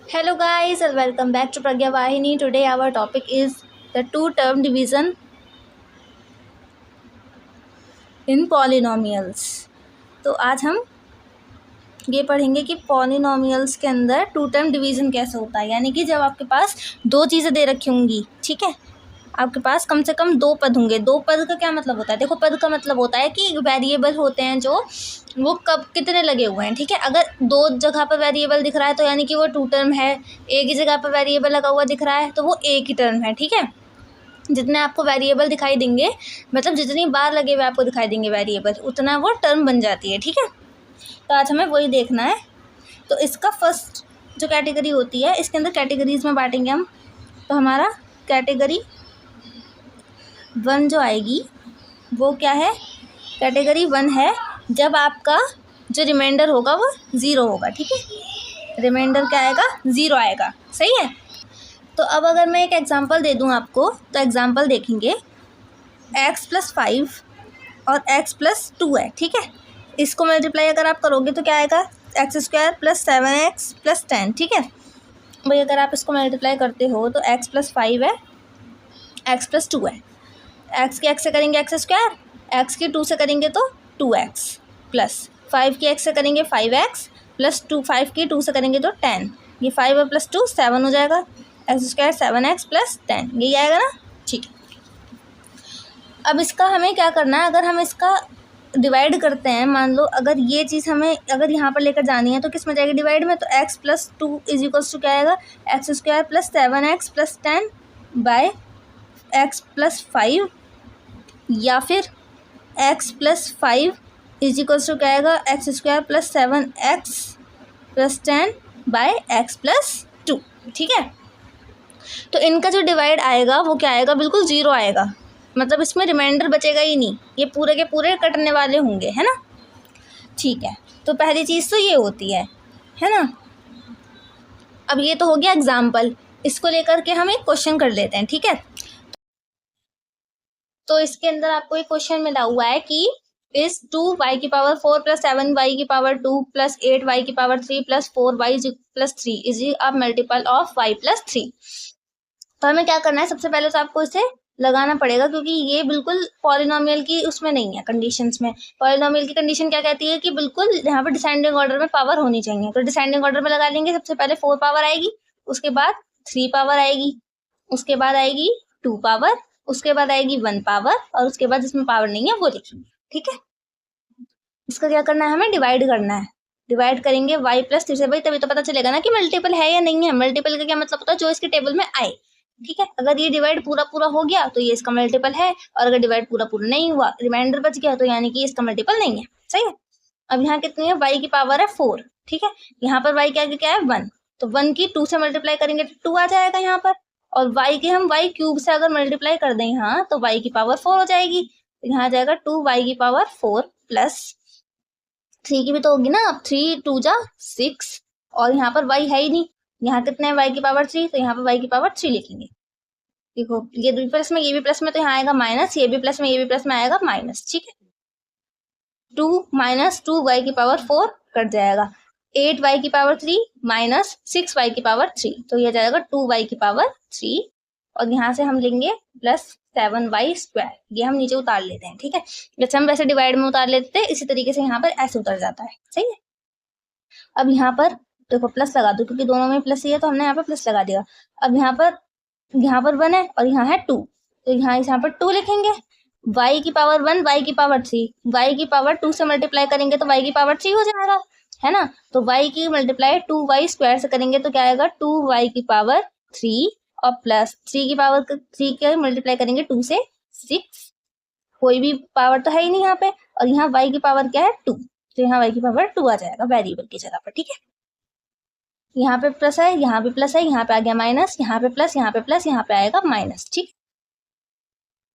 Hello guys and welcome back to Pragya Vahini. Today our topic is the two-term division in polynomials. तो आज हम ये पढ़ेंगे कि पॉलिनोमियल्स के अंदर टू टर्म डिवीज़न कैसे होता है। यानी कि जब आपके पास दो चीज़ें दे रखी होंगी, ठीक है, आपके पास कम से कम दो पद होंगे। दो पद का क्या मतलब होता है? देखो, पद का मतलब होता है कि वेरिएबल होते हैं जो वो कब कितने लगे हुए हैं, ठीक है। अगर दो जगह पर वेरिएबल दिख रहा है तो यानी कि वो टू टर्म है। एक ही जगह पर वेरिएबल लगा हुआ दिख रहा है तो वो एक ही टर्म है, ठीक है। जितने आपको वेरिएबल दिखाई देंगे, मतलब जितनी बार लगे हुए आपको दिखाई देंगे वेरिएबल, उतना वो टर्म बन जाती है, ठीक है। तो आज हमें वही देखना है। तो इसका फर्स्ट जो कैटेगरी होती है, इसके अंदर कैटेगरीज में बांटेंगे हम। तो हमारा कैटेगरी 1 जो आएगी वो क्या है? कैटेगरी 1 है जब आपका जो रिमाइंडर होगा वो 0 होगा, ठीक है। रिमाइंडर क्या आएगा? 0 आएगा, सही है। तो अब अगर मैं एक एग्जांपल दे दूं आपको, तो एग्जांपल देखेंगे x+5 और x+2 है, ठीक है। इसको मल्टीप्लाई अगर आप करोगे तो क्या आएगा? x² + 7x + 10, ठीक है भाई। अगर आप इसको मल्टीप्लाई करते हो तो x+5 है, x+2 है। x की x से करेंगे x², x की 2 से करेंगे तो 2x, प्लस 5 की x से करेंगे 5x, प्लस 5 की 2 से करेंगे तो 10। ये 5 और +2 7 हो जाएगा। x² 7x + 10, यही आएगा ना, ठीक है। अब इसका हमें क्या करना है? अगर हम इसका डिवाइड करते हैं, मान लो अगर ये चीज़ हमें अगर यहाँ पर लेकर जानी है तो किस में जाएगी? डिवाइड में। तो x+2 = क्या आएगा? x² + 7x + 10 बाय x+5, या फिर x+5 क्या आएगा? x² + 7x + 10 बाय x+2, ठीक है। तो इनका जो डिवाइड आएगा वो क्या आएगा? बिल्कुल 0 आएगा, मतलब इसमें रिमाइंडर बचेगा ही नहीं, ये पूरे के पूरे कटने वाले होंगे, है ना, ठीक है। तो पहली चीज़ तो ये होती है ना। अब ये तो हो गया एग्जाम्पल, इसको लेकर के हम एक क्वेश्चन कर लेते हैं, ठीक है। तो इसके अंदर आपको एक क्वेश्चन मिला हुआ है कि इस 2y4 + 7y2 + 8y3 + 4y+3 is a multiple of y + 3। तो हमें क्या करना है? सबसे पहले तो आपको इसे लगाना पड़ेगा, क्योंकि ये बिल्कुल पॉलिनोमियल की उसमें नहीं है, कंडीशंस में। पॉलिनोमियल की कंडीशन क्या कहती है कि बिल्कुल यहाँ पर डिसेंडिंग ऑर्डर में पावर होनी चाहिए। तो डिसेंडिंग ऑर्डर में लगा लेंगे। सबसे पहले 4 पावर आएगी, उसके बाद 3 पावर आएगी, उसके बाद आएगी 2 पावर, उसके बाद आएगी 1 पावर, और उसके बाद जिसमें पावर नहीं है वो लिखेंगे, ठीक है। इसका क्या करना है? हमें डिवाइड करना है। डिवाइड करेंगे y+3 से, भाई तभी तो पता चलेगा ना कि मल्टीपल है या नहीं है। मल्टीपल का क्या मतलब होता है? जो इसके टेबल में आए, ठीक है। अगर ये डिवाइड पूरा पूरा हो गया तो ये इसका मल्टीपल है, और अगर डिवाइड पूरा पूरा नहीं हुआ, रिमाइंडर बच गया, तो यानी कि इसका मल्टीपल नहीं है, सही है। अब यहाँ कितनी है? y की पावर है 4, ठीक है। यहाँ पर y के आगे क्या है? 1। तो 1 की 2 से मल्टीप्लाई करेंगे तो 2 आ जाएगा यहाँ पर, और y के हम y³ से अगर मल्टीप्लाई कर दें यहाँ, तो y की पावर 4 हो जाएगी। तो यहाँ आ जाएगा 2y की पावर 4 प्लस 3 की भी तो होगी ना। अब 3 2 जा 6, और यहाँ पर y है ही नहीं। यहाँ कितने है? y की पावर 3, तो यहाँ पर y की पावर 3 लिखेंगे। देखो, ये भी प्लस में, ये भी प्लस में, तो यहाँ आएगा माइनस, ये भी प्लस में, ये भी प्लस में आएगा माइनस, ठीक है। 2 - 2y की पावर 4 कट जाएगा, 8y की पावर 3 माइनस 6y की पावर 3, तो ये जाएगा 2y की पावर 3, और यहाँ से हम लेंगे प्लस 7y²। ये हम नीचे उतार लेते हैं, ठीक है। जैसे हम वैसे डिवाइड में उतार लेते हैं, इसी तरीके से यहाँ पर ऐसे उतर जाता है, सही है। अब यहाँ पर देखो प्लस लगा दो, क्योंकि दोनों में प्लस ही है तो हमने यहाँ पर प्लस लगा दिया। अब यहाँ पर 1 है और यहाँ है 2, तो यहाँ पर 2 लिखेंगे। y की पावर 1, y की पावर 3, y की पावर 2 से मल्टीप्लाई करेंगे तो y की पावर 3 हो जाएगा, है ना। तो y की मल्टीप्लाई 2y² से करेंगे तो क्या आएगा? 2y की पावर 3, और प्लस 3 की पावर 3 के मल्टीप्लाई करेंगे 2 से 6, कोई भी पावर तो है ही नहीं यहाँ पे, और यहाँ y की पावर क्या है? 2, तो यहाँ y की पावर 2 आ जाएगा वेरिएबल की जगह पर, ठीक है। यहाँ पे प्लस है, यहाँ पे प्लस है, यहाँ पे आ गया माइनस, यहाँ पे प्लस, यहाँ पे प्लस, यहाँ पे आएगा माइनस, ठीक।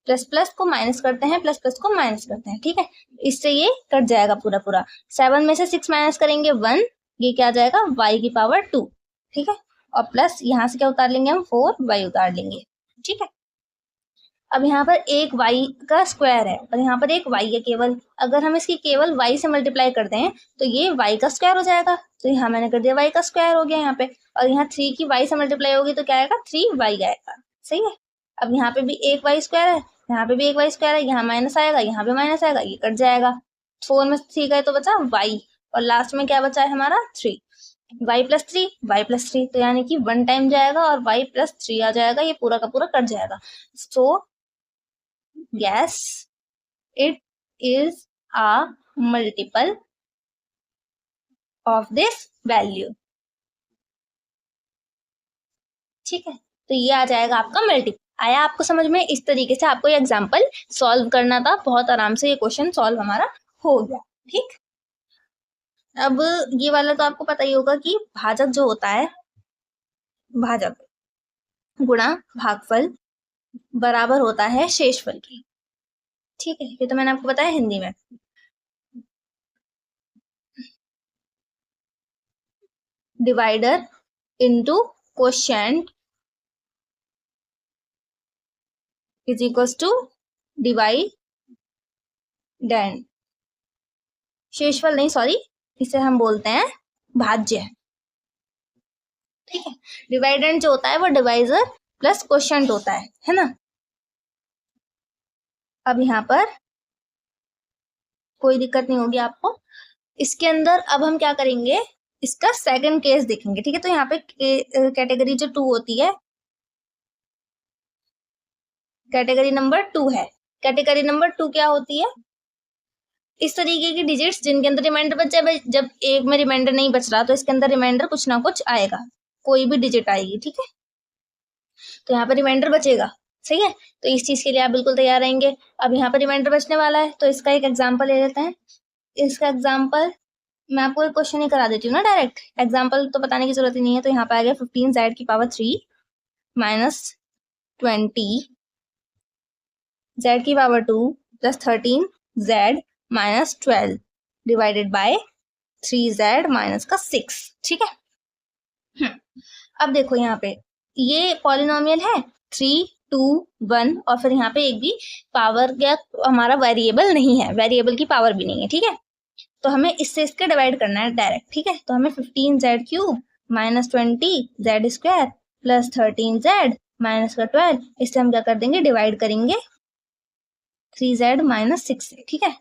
प्लस प्लस को माइनस करते हैं, प्लस प्लस को माइनस करते हैं, ठीक है। इससे ये कट जाएगा पूरा पूरा। 7 में से 6 माइनस करेंगे 1, ये क्या आ जाएगा? y की पावर 2, ठीक है। और प्लस यहाँ से क्या उतार लेंगे हम? 4y उतार लेंगे, ठीक है। अब यहाँ पर एक y का स्क्वायर है और यहाँ पर एक y है केवल, अगर हम इसकी केवल y से मल्टीप्लाई करते हैं तो ये y का स्क्वायर हो जाएगा। तो यहाँ मैंने कर दिया y का स्क्वायर हो गया यहाँ पे, और यहाँ 3 की y से मल्टीप्लाई होगी तो क्या आएगा 3y आएगा। सही है। अब यहाँ पे भी एक y स्क्वायर है, यहाँ पे भी एक y स्क्वायर है, यहाँ माइनस आएगा, यहाँ पे माइनस आएगा, ये कट जाएगा। 4 में 3 गए तो बचा y, और लास्ट में क्या बचा है हमारा 3। y प्लस थ्री, तो यानी कि 1 टाइम जाएगा और y प्लस 3 आ जाएगा, ये पूरा का पूरा कट जाएगा। सो yes, it is a multiple of this value। ठीक है, तो ये आ जाएगा आपका मल्टीपल। आया आपको समझ में? इस तरीके से आपको ये एग्जाम्पल सॉल्व करना था, बहुत आराम से ये क्वेश्चन सॉल्व हमारा हो गया। ठीक, अब ये वाला तो आपको पता ही होगा कि भाजक जो होता है, भाजक गुणा भागफल बराबर होता है शेषफल की। ठीक है, ये तो मैंने आपको बताया हिंदी में। Divider into quotient is equals to dividend. शेषफल नहीं, सॉरी, इसे हम बोलते हैं भाज्य। ठीक है, डिवाइडेंड जो होता है वो डिवाइजर प्लस क्वोशिएंट होता है ना। अब यहाँ पर कोई दिक्कत नहीं होगी आपको। इसके अंदर अब हम क्या करेंगे, इसका सेकंड केस देखेंगे। ठीक है, तो यहाँ पे कैटेगरी जो 2 होती है, कैटेगरी नंबर 2 है। कैटेगरी नंबर 2 क्या होती है, इस तरीके की डिजिट्स जिनके अंदर रिमाइंडर बच जाए। जब एक में रिमाइंडर नहीं बच रहा तो इसके अंदर रिमाइंडर कुछ ना कुछ आएगा, कोई भी डिजिट आएगी। ठीक है, तो यहाँ पर रिमाइंडर बचेगा। सही है, तो इस चीज के लिए आप बिल्कुल तैयार रहेंगे। अब यहाँ पर रिमाइंडर बचने वाला है, तो इसका एक एग्जाम्पल ले लेते हैं। इसका एग्जाम्पल मैं आपको एक क्वेश्चन ही करा देती हूँ ना, डायरेक्ट एग्जाम्पल तो बताने की जरूरत ही नहीं है। तो यहाँ पे आ गया 15z की पावर 3 माइनस 20 z की power 2 plus 13z minus 12 divided by 3z minus का 6। ठीक है, अब देखो यहाँ पे ये पॉलिनोमियल है 3, 2, 1, और फिर यहाँ पे एक भी पावर या हमारा वेरिएबल नहीं है, वेरिएबल की पावर भी नहीं है। ठीक है, तो हमें इससे इसके डिवाइड करना है डायरेक्ट। ठीक है, तो हमें 15z cube minus 20z square plus 13z minus का 12, इससे हम क्या कर देंगे, डिवाइड करेंगे 3z माइनस 6 से। ठीक है,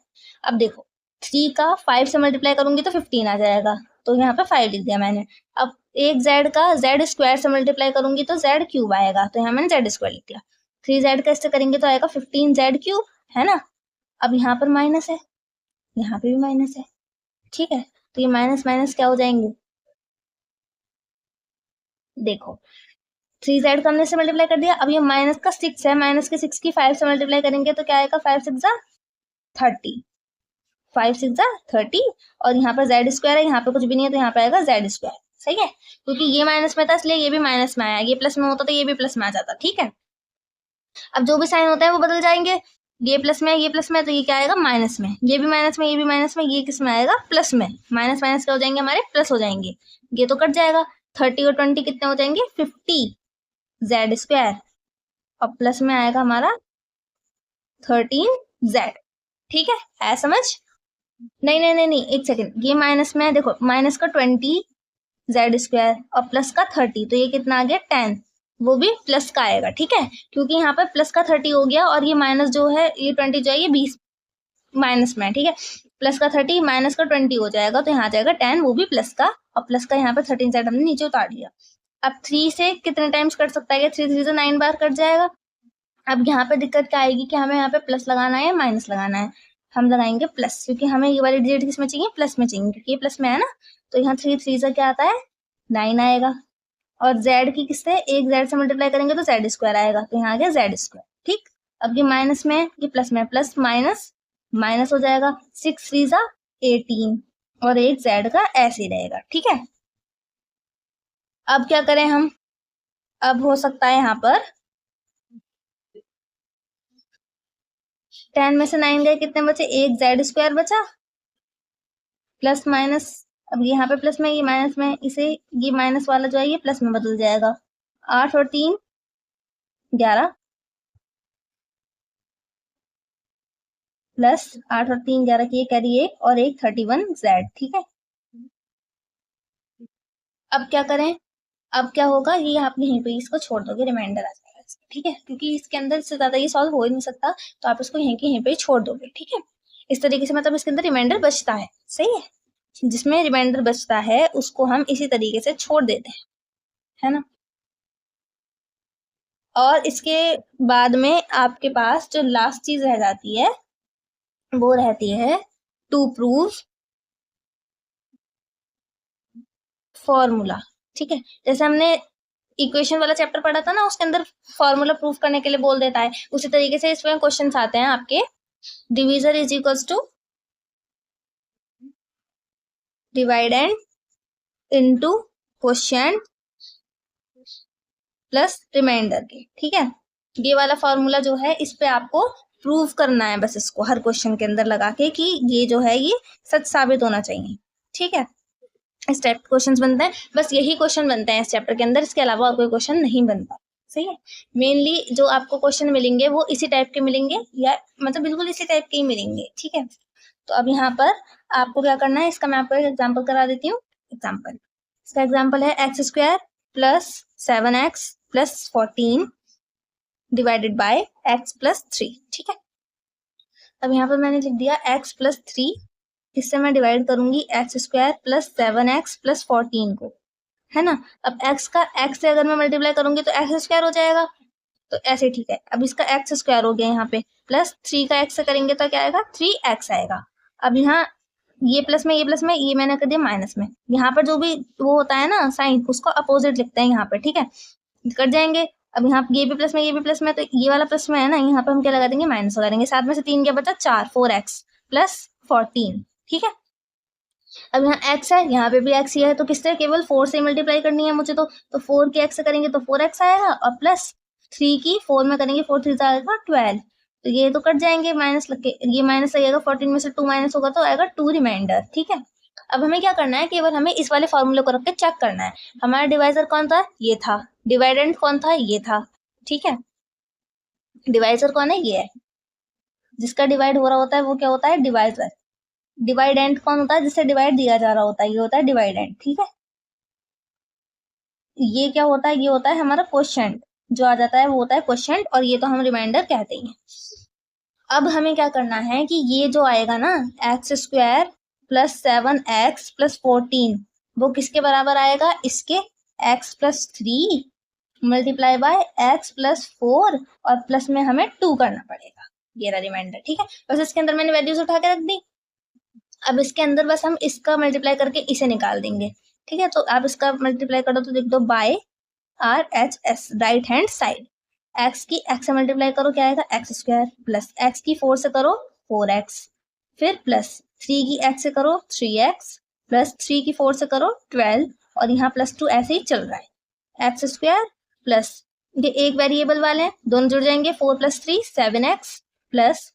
अब देखो 3 का 5 से मल्टीप्लाई करूंगी तो 15 आ जाएगा, तो यहाँ पे 5 लिख दिया मैंने। अब एक z का z स्क्वायर से मल्टीप्लाई करूंगी तो z क्यूब आएगा, तो यहाँ मैंने z स्क्वायर लिख दिया। 3z का इससे करेंगे तो आएगा 15z क्यूब, है ना। अब यहाँ पर माइनस है, यहाँ पे भी माइनस है। ठीक है, तो ये माइनस माइनस क्या हो जाएंगे, देखो 3z को हमने से मल्टीप्लाई कर दिया। अब ये माइनस का 6 है, माइनस के 6 की 5 से मल्टीप्लाई करेंगे तो क्या आएगा, 5 6 30, 5 6 30, और यहाँ पर z स्क्वायर है, यहाँ पे कुछ भी नहीं है तो यहाँ पे आएगा z स्क्वायर। सही है, क्योंकि ये माइनस में था इसलिए ये भी माइनस में आया, ये प्लस में होता तो ये भी प्लस में आ जाता। ठीक है, अब जो भी साइन होता है वो बदल जाएंगे, ये प्लस में है, ये प्लस में है, तो ये क्या आएगा माइनस में, ये भी माइनस में, ये भी माइनस में, ये किस में आएगा प्लस में। माइनस माइनस क्या हो जाएंगे हमारे, प्लस हो जाएंगे, ये तो कट जाएगा। 30 और 20 कितने हो जाएंगे, 50 z स्क्वायर, और प्लस में आएगा हमारा 13z। ठीक है समझ? नहीं नहीं नहीं नहीं, एक सेकेंड, ये माइनस में है, देखो माइनस का 20 z स्क्वायर और प्लस का 30, तो ये कितना आ गया 10, वो भी प्लस का आएगा। ठीक है, क्योंकि यहाँ पर प्लस का 30 हो गया और ये माइनस जो है, ये 20 जो है ये 20 माइनस में है। ठीक है, प्लस का 30 माइनस का 20 हो जाएगा, तो यहाँ जाएगा 10, वो भी प्लस का, और प्लस का यहाँ पर 13z हमने नीचे उतार लिया। अब 3 से कितने टाइम्स कट सकता है, 3 3 से 9 बार कट जाएगा। अब यहाँ पे दिक्कत क्या आएगी कि हमें यहाँ पे प्लस लगाना है या माइनस लगाना है, हम लगाएंगे प्लस, क्योंकि हमें ये वाली डिजिट किसमें चाहिए, प्लस में चाहिए, क्योंकि ये प्लस में है ना। तो यहाँ 3 3 से क्या आता है 9 आएगा, और z की किससे, एक z से मल्टीप्लाई करेंगे तो z स्क्वायर आएगा, तो यहाँ आ गया z स्क्वायर। ठीक, अब ये माइनस में है, ये प्लस में, प्लस माइनस माइनस हो जाएगा, 6 3 18, और एक z का ऐसे ही रहेगा। ठीक है, अब क्या करें हम, अब हो सकता है यहाँ पर 10 में से 9 गए, कितने बचे, एक z स्क्वायर बचा, प्लस माइनस, अब यहाँ पे प्लस में, ये माइनस में, इसे ये माइनस वाला जो है ये प्लस में बदल जाएगा। 8 और 3 11, प्लस 8 और 3 11 की कैरी 1 और एक 31z। ठीक है, अब क्या करें, अब क्या होगा, ये आप यहीं पे इसको छोड़ दोगे, रिमाइंडर आ जाएगा इसका। ठीक है, क्योंकि इसके अंदर से ज्यादा ये सॉल्व हो ही नहीं सकता, तो आप इसको यहीं के यहीं पे छोड़ दोगे। ठीक है, इस तरीके से मतलब इसके अंदर रिमाइंडर बचता है। सही है, जिसमें रिमाइंडर बचता है उसको हम इसी तरीके से छोड़ देते हैं, है ना। और इसके बाद में आपके पास जो लास्ट चीज रह जाती है वो रहती है टू प्रूव फॉर्मूला। ठीक है, जैसे हमने इक्वेशन वाला चैप्टर पढ़ा था ना, उसके अंदर फॉर्मूला प्रूफ करने के लिए बोल देता है, उसी तरीके से इसमें क्वेश्चंस आते हैं आपके। Divisor is equals to dividend into quotient plus remainder के। ठीक है, ये वाला फॉर्मूला जो है इस पे आपको प्रूव करना है, बस इसको हर क्वेश्चन के अंदर लगा के कि ये जो है ये सच साबित होना चाहिए। ठीक है, इस टाइप के क्वेश्चंस बनते हैं, बस यही क्वेश्चन बनते हैं इस चैप्टर के अंदर, इसके अलावा और कोई क्वेश्चन नहीं बनता। सही है, मेनली जो आपको क्वेश्चन मिलेंगे वो इसी टाइप के मिलेंगे, या मतलब बिल्कुल इसी टाइप के ही मिलेंगे। ठीक है, तो अब यहाँ पर आपको क्या करना है, इसका मैं आपको एक एग्जाम्पल करा देती हूँ। एग्जाम्पल, इसका एग्जाम्पल है x square plus 7x plus 14 divided by x plus 3। ठीक है, अब यहाँ पर मैंने लिख दिया x प्लस 3, इससे मैं डिवाइड करूंगी x square plus 7x plus 14 को, है ना। अब x का x से अगर मैं मल्टीप्लाई करूंगी तो एक्स स्क्वायर हो जाएगा, तो ऐसे। ठीक है, अब इसका एक्स स्क्वायर हो गया यहाँ पे, प्लस 3 का x से करेंगे तो क्या आएगा, 3x आएगा। अब यहाँ ये प्लस में ये मैंने कर दिया माइनस में, यहाँ पर जो भी वो होता है ना साइन, उसको अपोजिट लिखते हैं यहाँ पे। ठीक है, कट जाएंगे। अब यहाँ ये भी प्लस में तो ये वाला प्लस में है ना, यहाँ पर हम क्या लगा देंगे, माइनस लगा देंगे। 7 में से 3 क्या बचा, 4, 4x प्लस 14। ठीक है, अब यहाँ x है, यहाँ पे भी x ही है, तो किससे, केवल 4 से मल्टीप्लाई करनी है मुझे, तो 4 के x से करेंगे तो 4x आएगा, और प्लस 3 की 4 में करेंगे, 4 3 आएगा 12, तो ये तो कट जाएंगे माइनस लग के, ये माइनस लगेगा, 14 में से 2 माइनस होगा तो आएगा 2 रिमाइंडर। ठीक है, अब हमें क्या करना है, केवल हमें इस वाले फॉर्मूले को रख के चेक करना है, हमारा डिवाइजर कौन था, ये था, डिवाइडेंड कौन था, ये था। ठीक है, डिवाइजर कौन है, ये है, जिसका डिवाइड हो रहा होता है वो क्या होता है, डिवाइजर। डिवाइडेंट कौन होता है, जिससे डिवाइड दिया जा रहा होता है, ये होता है डिवाइडेंट। ठीक है, ये क्या होता है, ये होता है हमारा क्वोशिएंट, जो आ जाता है वो होता है क्वोशिएंट, और ये तो हम रिमाइंडर कहते हैं। अब हमें क्या करना है कि ये जो आएगा ना, x square plus 7x plus 14, वो किसके बराबर आएगा, इसके x plus 3 multiply by x plus 4, और प्लस में हमें 2 करना पड़ेगा, ये रहा रिमाइंडर। ठीक है, बस इसके अंदर मैंने वैल्यूज उठा के रख दी, अब इसके अंदर बस हम इसका मल्टीप्लाई करके इसे निकाल देंगे। ठीक है, तो आप इसका मल्टीप्लाई करो तो लिख दो by RHS, right hand side. X की एक्स से मल्टीप्लाई करो, क्या आएगा, एक्स स्क्वायर, प्लस एक्स की 4 से करो 4x, फिर प्लस 3 की x से करो 3x, प्लस 3 की 4 से करो 12, और यहाँ प्लस 2 ऐसे ही चल रहा है। एक्स स्क्वायर प्लस, ये एक वेरिएबल वाले हैं, दोनों जुड़ जाएंगे, 4 प्लस 3 7x, प्लस